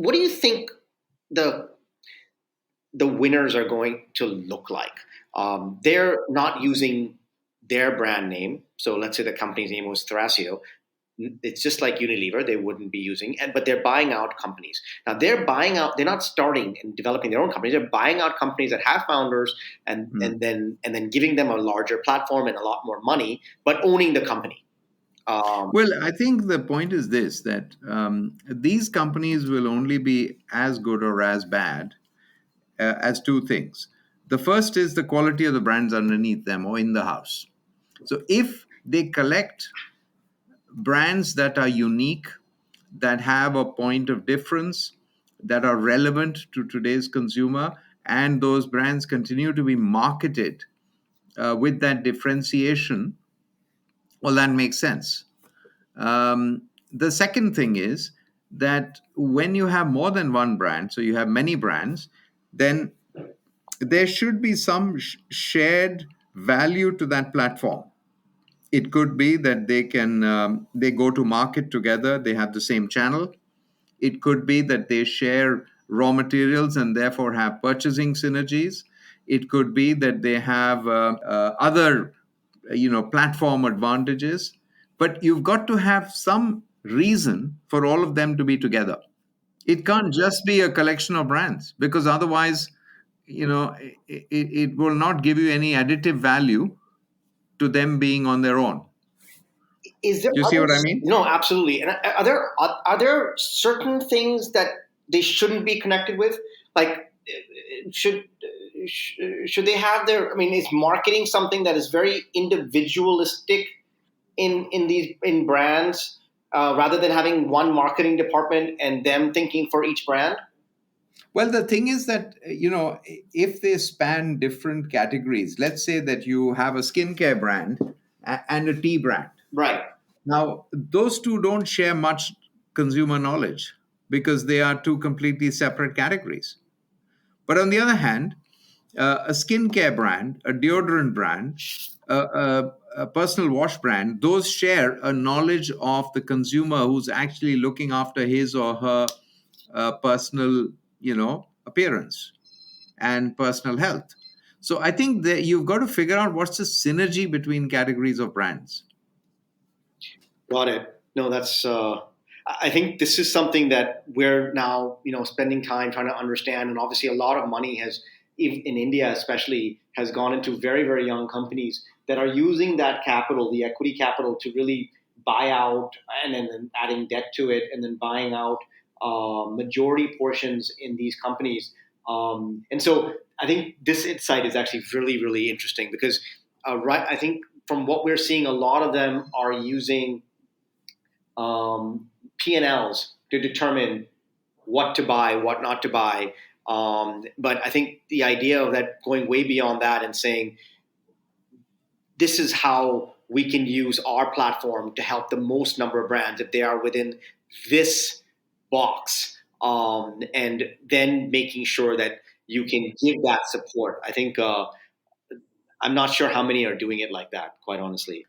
What do you think the the winners are going to look like? They're not using their brand name. So let's say the company's name was Thrasio. It's just like Unilever; they wouldn't be using, and but they're buying out companies. Now they're buying out. They're not starting and developing their own companies. They're buying out companies that have founders, and Hmm. and then giving them a larger platform and a lot more money, but owning the company. Um, Well, I think the point is this, that these companies will only be as good or as bad as two things. The first is the quality of the brands underneath them or in the house. So if they collect brands that are unique, that have a point of difference, that are relevant to today's consumer, and those brands continue to be marketed with that differentiation, well, that makes sense. The second thing is that when you have more than one brand, so you have many brands, then there should be some shared value to that platform. It could be that they go to market together, they have the same channel. It could be that they share raw materials and therefore have purchasing synergies. It could be that they have other platform advantages. But you've got to have some reason for all of them to be together. It can't just be a collection of brands, because otherwise, it will not give you any additive value to them being on their own. is there Do you see what I others? mean? No, absolutely. And are there certain things that they shouldn't be connected with? Like, should they have their? I mean, is marketing something that is very individualistic in brands, rather than having one marketing department and them thinking for each brand? Well, the thing is that, if they span different categories, let's say that you have a skincare brand and a tea brand. Right. Now, those two don't share much consumer knowledge because they are two completely separate categories. But on the other hand, a skincare brand, a deodorant brand, a personal wash brand, those share a knowledge of the consumer who's actually looking after his or her personal, appearance and personal health. So I think that you've got to figure out what's the synergy between categories of brands. Got it. No, that's. I think this is something that we're now, spending time trying to understand, and obviously, a lot of money has, in India especially, has gone into very, very young companies that are using that capital, the equity capital, to really buy out, and then adding debt to it, and then buying out majority portions in these companies. And so, I think this insight is actually really, really interesting because, right, I think from what we're seeing, a lot of them are using P&Ls to determine what to buy, what not to buy. But I think the idea of that going way beyond that and saying this is how we can use our platform to help the most number of brands if they are within this box, and then making sure that you can give that support. I think I'm not sure how many are doing it like that, quite honestly.